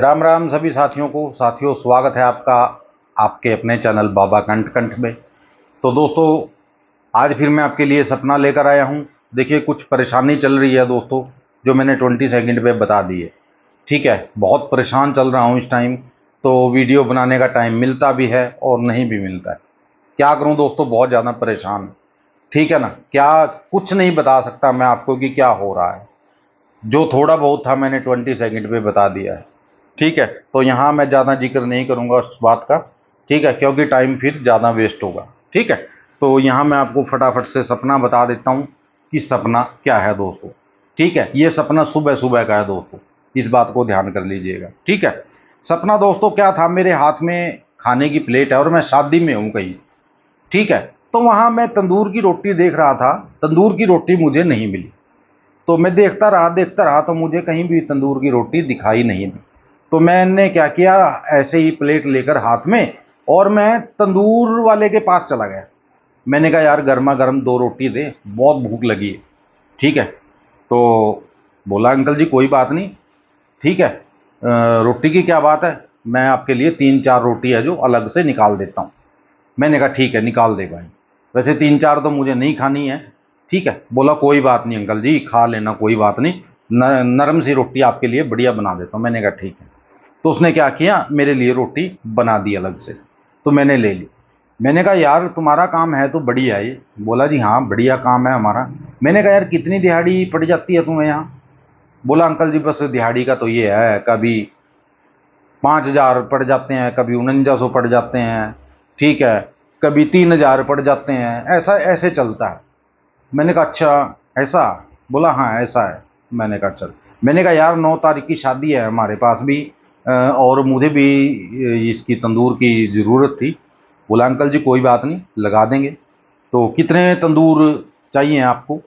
राम राम सभी साथियों को। साथियों, स्वागत है आपका आपके अपने चैनल बाबा कंठ कंठ में। तो दोस्तों, आज फिर मैं आपके लिए सपना लेकर आया हूं। देखिए, कुछ परेशानी चल रही है दोस्तों, जो मैंने 20 सेकंड पे बता दी है। ठीक है, बहुत परेशान चल रहा हूं इस टाइम। तो वीडियो बनाने का टाइम मिलता भी है और नहीं भी मिलता है। क्या करूं दोस्तों, बहुत ज़्यादा परेशान हूं। ठीक है ना, क्या कुछ नहीं बता सकता मैं आपको कि क्या हो रहा है। जो थोड़ा बहुत था मैंने 20 सेकंड पे बता दिया है। ठीक है, तो यहाँ मैं ज़्यादा जिक्र नहीं करूँगा उस बात का। ठीक है, क्योंकि टाइम फिर ज़्यादा वेस्ट होगा। ठीक है, तो यहाँ मैं आपको फटाफट से सपना बता देता हूँ कि सपना क्या है दोस्तों। ठीक है, ये सपना सुबह सुबह का है दोस्तों, इस बात को ध्यान कर लीजिएगा। ठीक है, सपना दोस्तों क्या था, मेरे हाथ में खाने की प्लेट है और मैं शादी में हूँ कहीं। ठीक है, तो वहाँ मैं तंदूर की रोटी देख रहा था। तंदूर की रोटी मुझे नहीं मिली। तो मैं देखता रहा तो मुझे कहीं भी तंदूर की रोटी दिखाई नहीं दी। तो मैंने क्या किया, ऐसे ही प्लेट लेकर हाथ में और मैं तंदूर वाले के पास चला गया। मैंने कहा, यार गर्मा गर्म 2 रोटी दे, बहुत भूख लगी है। ठीक है, तो बोला, अंकल जी कोई बात नहीं। ठीक है, रोटी की क्या बात है, मैं आपके लिए 3-4 रोटी है जो अलग से निकाल देता हूँ। मैंने कहा ठीक है, निकाल दे भाई। वैसे 3-4 तो मुझे नहीं खानी है। ठीक है, बोला कोई बात नहीं अंकल जी, खा लेना, कोई बात नहीं। नरम सी रोटी आपके लिए बढ़िया बना देता हूँ। मैंने कहा ठीक है। तो उसने क्या किया, मेरे लिए रोटी बना दी अलग से। तो मैंने ले ली। मैंने कहा, यार तुम्हारा काम है तो बढ़िया है ये। बोला, जी हाँ बढ़िया काम है हमारा। मैंने कहा, यार कितनी दिहाड़ी पड़ जाती है तुम्हें यहाँ। बोला, अंकल जी बस दिहाड़ी का तो ये है, कभी 5,000 पड़ जाते हैं, कभी 4900 पड़ जाते हैं। ठीक है, कभी 3,000 पड़ जाते हैं, ऐसा ऐसे चलता है। मैंने कहा अच्छा ऐसा। बोला हाँ ऐसा है। मैंने कहा चल। मैंने कहा, यार 9 तारीख की शादी है हमारे पास भी, और मुझे भी इसकी तंदूर की ज़रूरत थी। बोला, अंकल जी कोई बात नहीं, लगा देंगे। तो कितने तंदूर चाहिए आपको।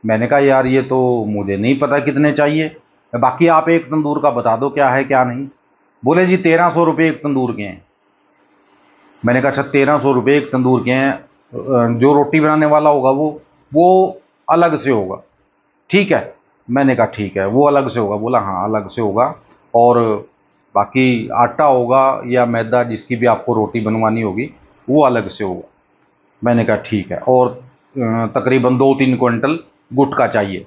मैंने कहा, यार ये तो मुझे नहीं पता कितने चाहिए, बाकी आप एक तंदूर का बता दो क्या है क्या नहीं। बोले, जी 1,300 रुपये एक तंदूर के हैं। मैंने कहा अच्छा 1,300 रुपये एक तंदूर के हैं, जो रोटी बनाने वाला होगा वो अलग से होगा। ठीक है, मैंने कहा ठीक है, वो अलग से होगा। बोला हाँ अलग से होगा, और बाकी आटा होगा या मैदा, जिसकी भी आपको रोटी बनवानी होगी वो अलग से होगा। मैंने कहा ठीक है, और तकरीबन 2-3 क्विंटल गुटखा चाहिए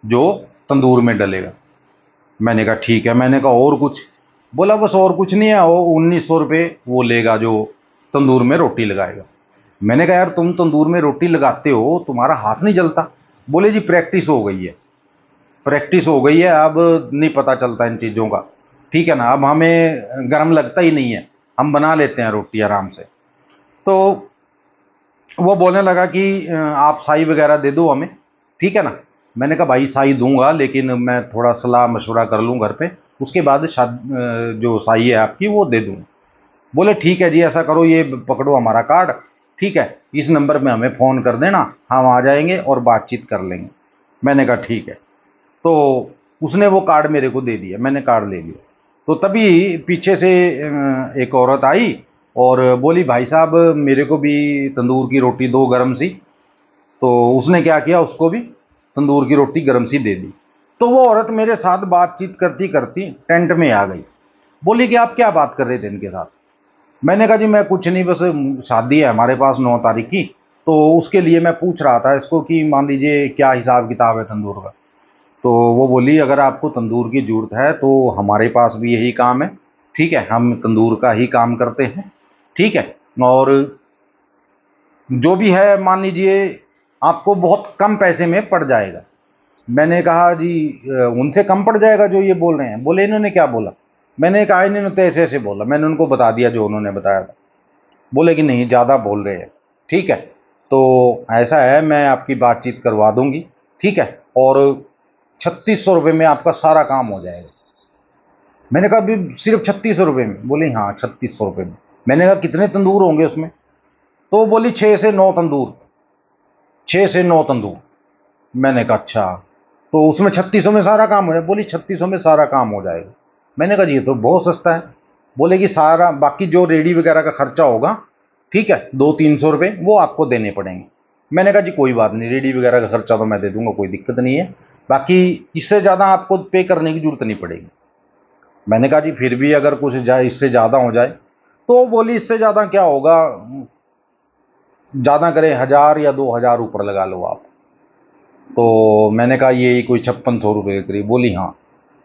जो तंदूर में डलेगा। मैंने कहा ठीक है। मैंने कहा और कुछ। बोला बस और कुछ नहीं है, वो 1,900 रुपये वो लेगा जो तंदूर में रोटी लगाएगा। मैंने कहा, यार तुम तंदूर में रोटी लगाते हो, तुम्हारा हाथ नहीं जलता। बोले, जी प्रैक्टिस हो गई है, प्रैक्टिस हो गई है, अब नहीं पता चलता इन चीज़ों का। ठीक है ना, अब हमें गर्म लगता ही नहीं है, हम बना लेते हैं रोटी आराम से। तो वो बोलने लगा कि आप साई वगैरह दे दो हमें। ठीक है ना। मैंने कहा भाई साई दूंगा, लेकिन मैं थोड़ा सलाह मशवरा कर लूँ घर पे, उसके बाद जो साई है आपकी वो दे दूँ। बोले ठीक है जी, ऐसा करो, ये पकड़ो हमारा कार्ड। ठीक है, इस नंबर पे हमें फ़ोन कर देना, हम आ जाएंगे और बातचीत कर लेंगे। मैंने कहा ठीक है। तो उसने वो कार्ड मेरे को दे दिया, मैंने कार्ड ले लिया। तो तभी पीछे से एक औरत आई और बोली, भाई साहब मेरे को भी तंदूर की रोटी दो गरम सी। तो उसने क्या किया, उसको भी तंदूर की रोटी गरम सी दे दी। तो वो औरत मेरे साथ बातचीत करती करती टेंट में आ गई। बोली कि आप क्या बात कर रहे थे इनके साथ। मैंने कहा, जी मैं कुछ नहीं, बस शादी है हमारे पास 9 तारीख की, तो उसके लिए मैं पूछ रहा था इसको कि मान लीजिए क्या हिसाब किताब है तंदूर का। तो वो बोली, अगर आपको तंदूर की ज़रूरत है तो हमारे पास भी यही काम है। ठीक है, हम तंदूर का ही काम करते हैं। ठीक है, और जो भी है मान लीजिए आपको बहुत कम पैसे में पड़ जाएगा। मैंने कहा, जी उनसे कम पड़ जाएगा जो ये बोल रहे हैं। बोले, इन्होंने क्या बोला। मैंने कहा, इन्होंने तो ऐसे ऐसे बोला। मैंने उनको बता दिया जो उन्होंने बताया था। बोले कि नहीं ज़्यादा बोल रहे हैं। ठीक है, तो ऐसा है, मैं आपकी बातचीत करवा दूंगी। ठीक है, और 3,600 रुपये में आपका सारा काम हो जाएगा। मैंने कहा, अभी सिर्फ 3,600 रुपये में। बोली हाँ 3,600 रुपये में। मैंने कहा कितने तंदूर होंगे उसमें। तो बोली 6 से 9 तंदूर, 6 से 9 तंदूर। मैंने कहा अच्छा, तो उसमें 3,600 में सारा काम हो जाए। बोली 3,600 में सारा काम हो जाएगा। मैंने कहा जी ये तो बहुत सस्ता है। बोले कि सारा बाकी जो रेडी वगैरह का खर्चा होगा, ठीक है, 200-300 रुपये वो आपको देने पड़ेंगे। मैंने कहा जी कोई बात नहीं, रेडी वगैरह का खर्चा तो मैं दे दूंगा, कोई दिक्कत नहीं है, बाकी इससे ज़्यादा आपको पे करने की जरूरत नहीं पड़ेगी। मैंने कहा जी फिर भी अगर कुछ जाए इससे ज़्यादा हो जाए, तो बोली इससे ज़्यादा क्या होगा, ज़्यादा करे 1000 या 2000 ऊपर लगा लो आप। तो मैंने कहा यही कोई 5600 रुपये के करीब। बोली हाँ।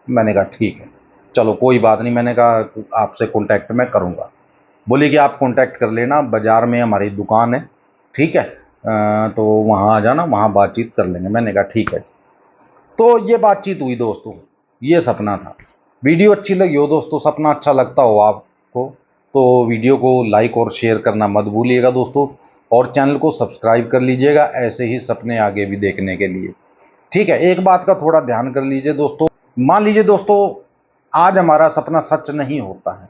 मैंने कहा ठीक है, चलो कोई बात नहीं। मैंने कहा आपसे कांटेक्ट मैं करूँगा। बोली कि आप कांटेक्ट कर लेना, बाज़ार में हमारी दुकान है, ठीक है, तो वहाँ आ जाना, वहाँ बातचीत कर लेंगे। मैंने कहा ठीक है। तो ये बातचीत हुई दोस्तों, ये सपना था। वीडियो अच्छी लगी हो दोस्तों, सपना अच्छा लगता हो आपको, तो वीडियो को लाइक और शेयर करना मत भूलिएगा दोस्तों, और चैनल को सब्सक्राइब कर लीजिएगा ऐसे ही सपने आगे भी देखने के लिए। ठीक है, एक बात का थोड़ा ध्यान कर लीजिए दोस्तों। मान लीजिए दोस्तों आज हमारा सपना सच नहीं होता है,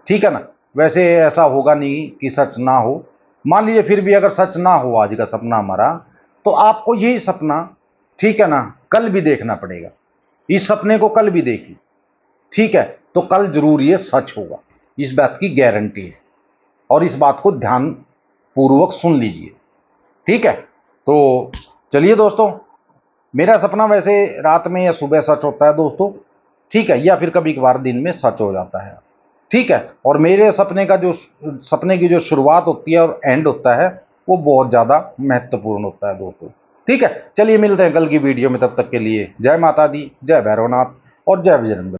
ठीक है ना, वैसे ऐसा होगा नहीं कि सच ना हो। मान लीजिए फिर भी अगर सच ना हो आज का सपना हमारा, तो आपको यही सपना, ठीक है ना, कल भी देखना पड़ेगा। इस सपने को कल भी देखिए, ठीक है, तो कल जरूर ये सच होगा, इस बात की गारंटी है। और इस बात को ध्यान पूर्वक सुन लीजिए, ठीक है। तो चलिए दोस्तों, मेरा सपना वैसे रात में या सुबह सच होता है दोस्तों, ठीक है, या फिर कभी कभार दिन में सच हो जाता है, ठीक है। और मेरे सपने की जो शुरुआत होती है और एंड होता है, वो बहुत ज़्यादा महत्वपूर्ण होता है दोस्तों, ठीक है। चलिए मिलते हैं कल की वीडियो में, तब तक के लिए जय माता दी, जय भैरवनाथ और जय बजरंग बली।